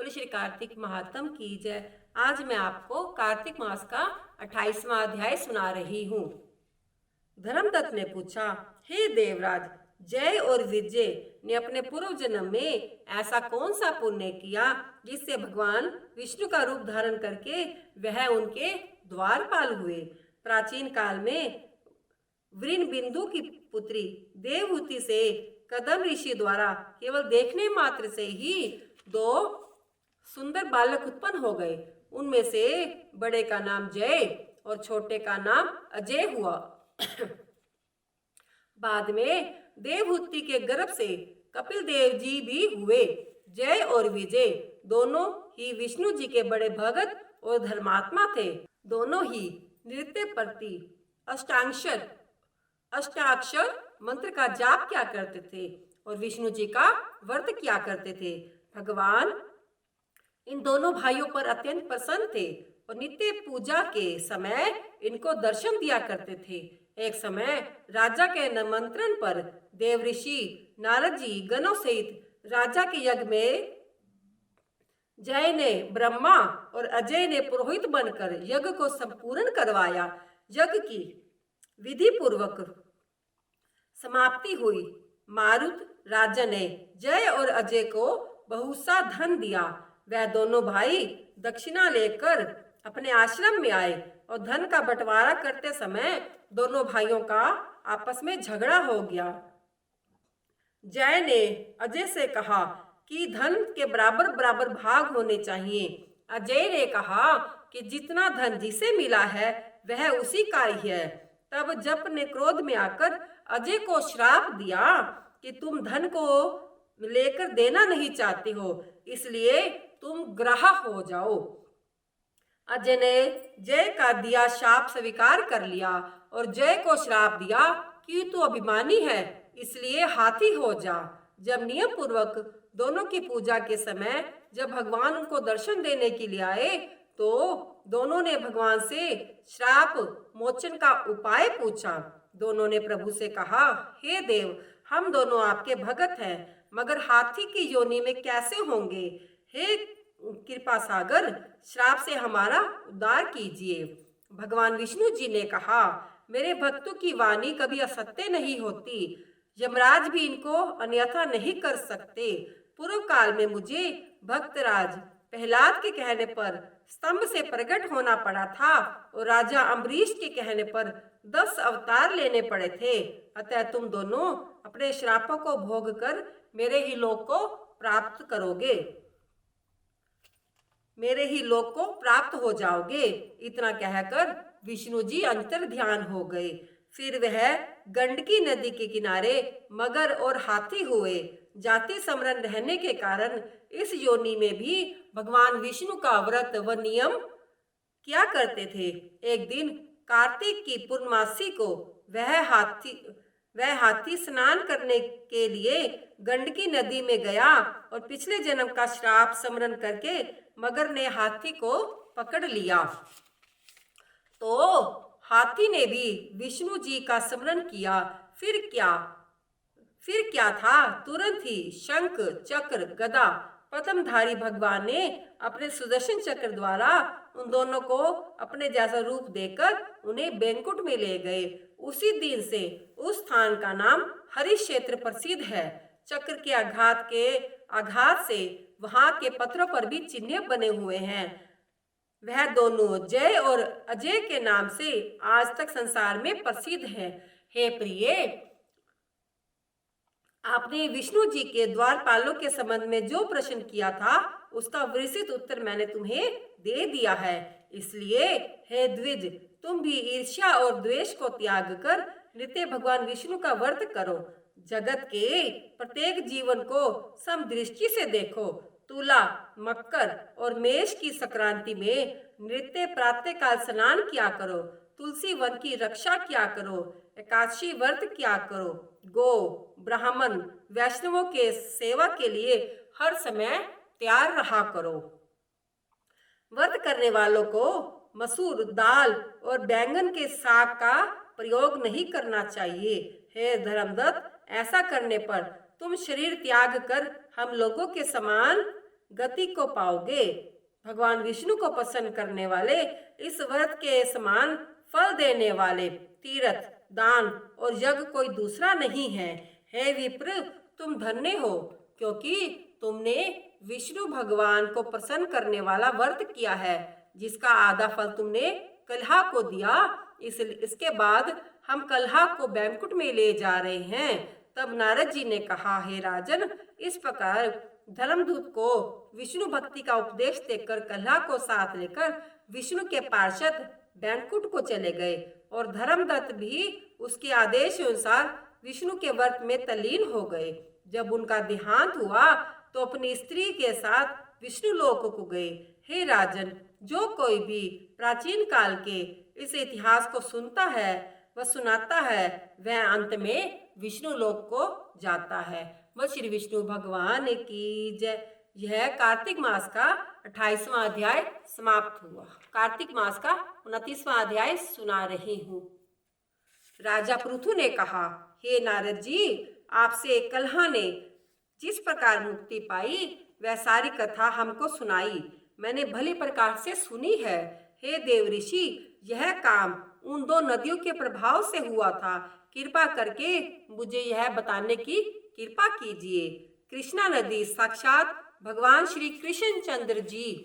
बोले श्री कार्तिक महात्म की जय। आज मैं आपको कार्तिक मास का 28वां अध्याय सुना रही हूँ। धर्मदत्त ने पूछा, हे देवराज, जय और विजय ने अपने पूर्व जन्म में ऐसा कौन सा पुण्य किया जिससे भगवान विष्णु का रूप धारण करके वह उनके द्वारपाल हुए। प्राचीन काल में वृण बिंदु की पुत्री देवहूति से कदम ऋषि द्वारा केवल देखने मात्र से ही 2 सुंदर बालक उत्पन्न हो गए। उनमें से बड़े का नाम जय और छोटे का नाम अजय हुआ। बाद में देवहूति के गर्भ से कपिल देव जी भी हुए। जय और विजय दोनों ही विष्णु जी के बड़े भगत और धर्मात्मा थे। दोनों ही नृत्य प्रति अष्टाक्षर मंत्र का जाप किया करते थे और विष्णु जी का व्रत किया करते थे। भगवान इन दोनों भाइयों पर अत्यंत प्रसन्न थे और नित्य पूजा के समय इनको दर्शन दिया करते थे। एक समय राजा के निमंत्रण पर देव ऋषि नारद जी गणों सहित राजा के यज्ञ में जय ने ब्रह्मा और अजय ने पुरोहित बनकर यज्ञ को संपूर्ण करवाया। यज्ञ की विधि पूर्वक समाप्ति हुई। मारुत राजा ने जय और अजय को बहुत सा धन दिया। वह दोनों भाई दक्षिणा लेकर अपने आश्रम में आए और धन का बंटवारा करते समय दोनों भाइयों का आपस में झगड़ा हो गया। जय ने अजय से कहा कि धन के बराबर बराबर भाग होने चाहिए। अजय ने कहा कि जितना धन जिसे मिला है वह उसी का ही है। तब जप ने क्रोध में आकर अजय को श्राप दिया कि तुम धन को लेकर देना नहीं चाहते हो, इसलिए तुम ग्राह हो जाओ। अजय ने जय का दिया शाप स्वीकार कर लिया और जय को श्राप दिया कि तू अभिमानी है, इसलिए हाथी हो जा। जब नियम पूर्वक दोनों की पूजा के समय जब भगवान उनको दर्शन देने के लिए आए तो दोनों ने भगवान से श्राप मोचन का उपाय पूछा। दोनों ने प्रभु से कहा, हे देव, हम दोनों आपके भगत हैं, मगर हाथी की योनि में कैसे होंगे? हे कृपा सागर, श्राप से हमारा उद्धार कीजिए। भगवान विष्णु जी ने कहा, मेरे भक्तों की वाणी कभी असत्य नहीं होती। यमराज भी इनको अन्यथा नहीं कर सकते। पूर्व काल में मुझे भक्तराज प्रहलाद के कहने पर स्तंभ से प्रकट होना पड़ा था और राजा अम्बरीश के कहने पर 10 अवतार लेने पड़े थे। अतः तुम दोनों अपने श्रापों को भोग कर मेरे ही लोक को प्राप्त करोगे, मेरे ही लोक को प्राप्त हो जाओगे। इतना कहकर विष्णु जी अंतर ध्यान हो गए। फिर वह गंडकी नदी के किनारे मगर और हाथी हुए। जाति समरण रहने के कारण इस योनि में भी भगवान विष्णु का व्रत व नियम किया करते थे। एक दिन कार्तिक की पूर्णमासी को वह हाथी स्नान करने के लिए गंडकी नदी में गया और पिछले जन्म का श्राप स्मरण करके मगर ने हाथी को पकड़ लिया। तो हाथी ने भी विष्णु जी का स्मरण किया। फिर क्या था, तुरंत ही शंख चक्र गदा पद्मधारी भगवान ने अपने सुदर्शन चक्र द्वारा उन दोनों को अपने जैसा रूप देकर उन्हें बैंकुट में ले गए। उसी दिन से उस स्थान का नाम हरिश क्षेत्र प्रसिद्ध है। चक्र के आघात से वहां के पत्थरों पर भी चिन्ह बने हुए हैं। वह दोनों जय और अजय के नाम से आज तक संसार में प्रसिद्ध है। हे प्रिय, आपने विष्णु जी के द्वारपालों के संबंध में जो प्रश्न किया था उसका विस्तृत उत्तर मैंने तुम्हें दे दिया है। इसलिए हे द्विज, तुम भी ईर्ष्या और द्वेष को त्याग कर नित्य भगवान विष्णु का व्रत करो। जगत के प्रत्येक जीवन को समदृष्टि से देखो। तुला, मकर और मेष की संक्रांति में नित्य प्रातः काल स्नान किया करो। तुलसी वन की रक्षा किया करो। एकादशी व्रत किया करो। गो, ब्राह्मण, वैष्णवों के सेवा के लिए हर समय तैयार रहा करो। व्रत करने वालों को मसूर दाल और बैंगन के साग का प्रयोग नहीं करना चाहिए। हे धर्मदत्त, ऐसा करने पर तुम शरीर त्याग कर हम लोगों के समान गति को पाओगे। भगवान विष्णु को प्रसन्न करने वाले इस व्रत के समान फल देने वाले तीर्थ, दान और यज्ञ कोई दूसरा नहीं है। हे विप्र, तुम धन्य हो, क्योंकि तुमने विष्णु भगवान को प्रसन्न करने वाला व्रत किया है, जिसका आधा फल तुमने कलहा को दिया। इसके बाद हम कलहा को बैंकुट में ले जा रहे हैं। तब नारद जी ने कहा, हे राजन, इस प्रकार धर्मदूत को विष्णु भक्ति का उपदेश देकर कलहा को साथ लेकर विष्णु के पार्षद बैंकुट को चले गए और धर्मदत्त भी उसके आदेश अनुसार विष्णु के व्रत में तल्लीन हो गए। जब उनका देहांत हुआ तो अपनी स्त्री के साथ विष्णु लोक को गए। हे राजन, जो कोई भी प्राचीन काल के इस इतिहास को सुनता है व सुनाता है, वह अंत में विष्णु लोक को जाता है। वह श्री विष्णु भगवान की जय। यह कार्तिक मास का 28वां अध्याय समाप्त हुआ। कार्तिक मास का 29वां अध्याय सुना रही हूँ। राजा पृथु ने कहा, हे नारद जी, आपसे कलहा ने जिस प्रकार मुक्ति पाई वह सारी कथा हमको सुनाई, मैंने भली प्रकार से सुनी है। हे देव ऋषि, यह काम उन दो नदियों के प्रभाव से हुआ था। कृपा करके मुझे यह बताने की कृपा कीजिए। कृष्णा नदी साक्षात भगवान श्री कृष्ण चंद्र जी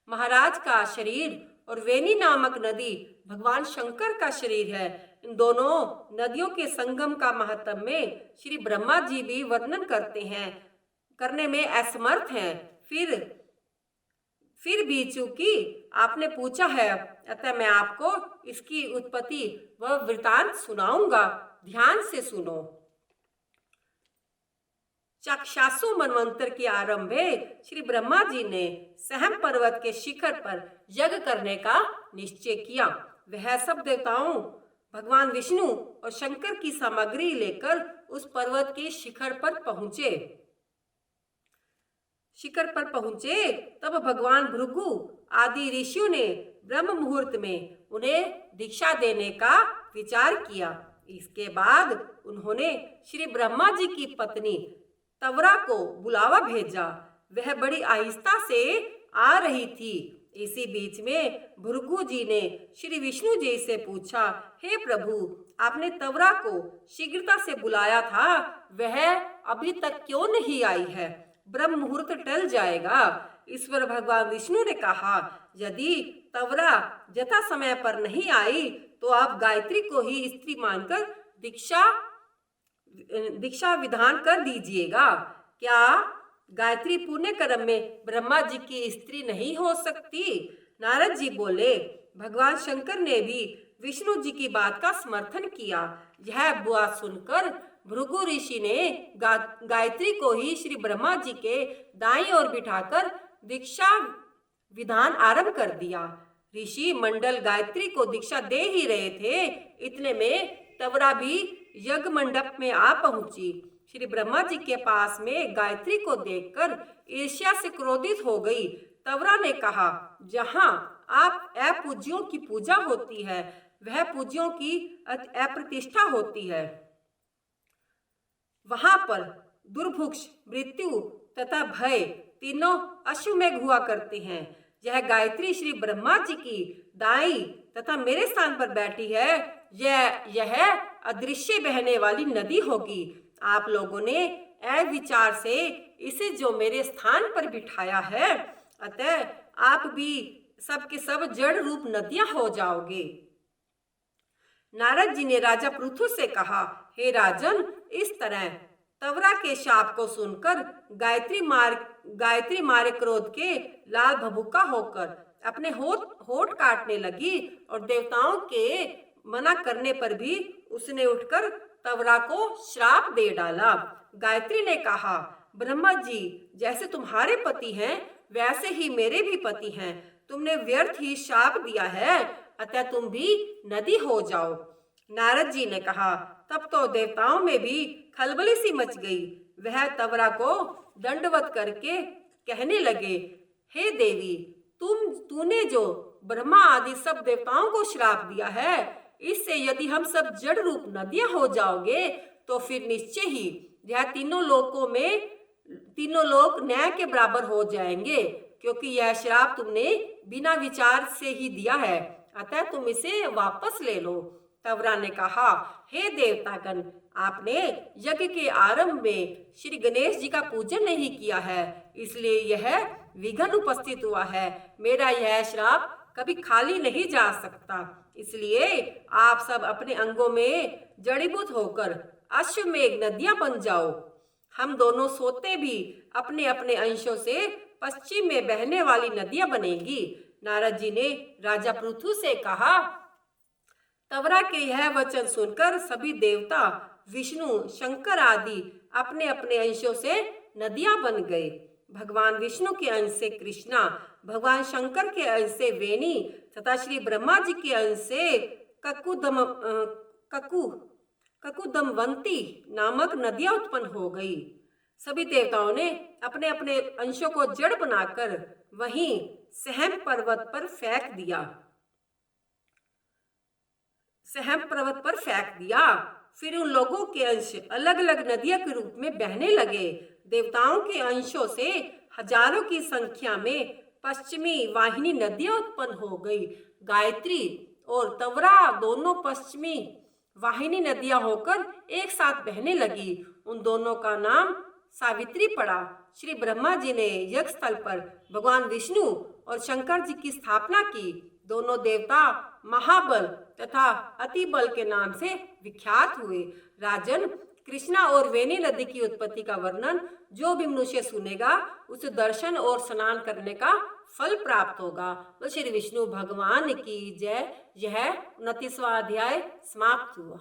महाराज का शरीर और वेणी नामक नदी भगवान शंकर का शरीर है। इन दोनों नदियों के संगम का महात्म्य में श्री ब्रह्मा जी भी वर्णन करने में असमर्थ हैं। फिर भी चूंकि आपने पूछा है, अतः मैं आपको इसकी उत्पत्ति व वृतांत सुनाऊंगा। ध्यान से सुनो। चक्षासु मनवंतर के आरंभे श्री ब्रह्मा जी ने सहम पर्वत के शिखर पर यज्ञ करने का निश्चय किया। वह सब देवताओं, भगवान विष्णु और शंकर की सामग्री लेकर उस पर्वत के शिखर पर पहुंचे। तब भगवान भृगु आदि ऋषियों ने ब्रह्म मुहूर्त में उन्हें दीक्षा देने का विचार किया। इसके बाद उन्होंने श्री ब्रह्मा जी की पत्नी तवरा को बुलावा भेजा। वह बड़ी आहिस्ता से आ रही थी। इसी बीच में भृगु जी ने श्री विष्णु जी से पूछा, हे प्रभु, आपने तवरा को शीघ्रता से बुलाया था, वह अभी तक क्यों नहीं आई है? ब्रह्म मुहूर्त टल जाएगा। ईश्वर भगवान विष्णु ने कहा, यदि तवरा यथा समय पर नहीं आई तो आप गायत्री को ही स्त्री मानकर दीक्षा विधान कर दीजिएगा। क्या गायत्री पुण्य कर्म में ब्रह्मा जी की स्त्री नहीं हो सकती? नारद जी बोले, भगवान शंकर ने भी विष्णु जी की बात का समर्थन किया। यह बात सुनकर भृगु ऋषि ने गायत्री को ही श्री ब्रह्मा जी के दाईं ओर बिठाकर दीक्षा विधान आरंभ कर दिया। ऋषि मंडल गायत्री को दीक्षा दे ही रहे थे, इतने में तवरा भी यज्ञ मंडप में आ पहुंची। श्री ब्रह्मा जी के पास में गायत्री को देखकर ईर्ष्या से क्रोधित हो गई। तवरा ने कहा, जहां आप अपूज्यों की पूजा होती है, वह पूज्यों की अप्रतिष्ठा होती है। वहां पर दुर्भिक्ष, मृत्यु तथा भय तीनों अश्वमेघ हुआ करते हैं। यह गायत्री श्री ब्रह्मा जी की दाई तथा मेरे स्थान पर बैठी है। यह अदृश्य बहने वाली नदी होगी। आप लोगों ने अविचार से इसे जो मेरे स्थान पर बिठाया है, अतः आप भी सब के सब जड़ रूप नदियां हो जाओगे। नारद जी ने राजा पृथु से कहा, हे राजन, इस तरह तवरा के शाप को सुनकर गायत्री मारे क्रोध के लाल भभूका होकर अपने होठ काटने लगी और देवताओं के मना करने पर भी उसने उठकर तवरा को श्राप दे डाला। गायत्री ने कहा, ब्रह्मा जी जैसे तुम्हारे पति हैं वैसे ही मेरे भी पति हैं। तुमने व्यर्थ ही शाप दिया है, अतः तुम भी नदी हो जाओ। नारद जी ने कहा, तब तो देवताओं में भी खलबली सी मच गई। वह तवरा को दंडवत करके कहने लगे, हे देवी, तूने जो ब्रह्मा आदि सब देवताओं को श्राप दिया है, इससे यदि हम सब जड़ रूप नदियां हो जाओगे तो फिर निश्चय ही यह तीनों लोकों में तीनों लोग न्याय के बराबर हो जाएंगे, क्योंकि यह श्राप तुमने बिना विचार से ही दिया है, अतः तुम इसे वापस ले लो। तवरा ने कहा, हे देवतागण, आपने यज्ञ के आरंभ में श्री गणेश जी का पूजन नहीं किया है, इसलिए यह विघ्न उपस्थित हुआ है। मेरा यह श्राप कभी खाली नहीं जा सकता, इसलिए आप सब अपने अंगों में जड़ीभूत होकर अश्वमेघ नदियां बन जाओ। हम दोनों सोते भी अपने अपने अंशों से पश्चिम में बहने वाली नदियां बनेंगी। नारद जी ने राजा पृथु से कहा। तवरा के यह वचन सुनकर सभी देवता, विष्णु, शंकर आदि अपने अपने अंशों से नदियां बन गए। भगवान विष्णु के अंश से कृष्णा, भगवान शंकर के अंश से वेणी तथा श्री ब्रह्मा जी के अंश से ककुदमवंती नामक नदियां उत्पन्न हो गई। सभी देवताओं ने अपने अपने अंशों को जड़ बनाकर वहीं सहम पर्वत पर फेंक दिया। फिर उन लोगों के अंश अलग अलग नदियों के रूप में बहने लगे। देवताओं के अंशों से हजारों की संख्या में पश्चिमी वाहिनी नदियां उत्पन्न हो गई। गायत्री और तवरा दोनों पश्चिमी वाहिनी नदियां होकर एक साथ बहने लगी। उन दोनों का नाम सावित्री पड़ा। श्री ब्रह्मा जी ने यज्ञ स्थल पर भगवान विष्णु और शंकर जी की स्थापना की। दोनों देवता महाबल तथा अति बल के नाम से विख्यात हुए। राजन, कृष्णा और वेणी नदी की उत्पत्ति का वर्णन जो भी मनुष्य सुनेगा उसे दर्शन और स्नान करने का फल प्राप्त होगा। तो श्री विष्णु भगवान की जय। यह 29वां अध्याय समाप्त हुआ।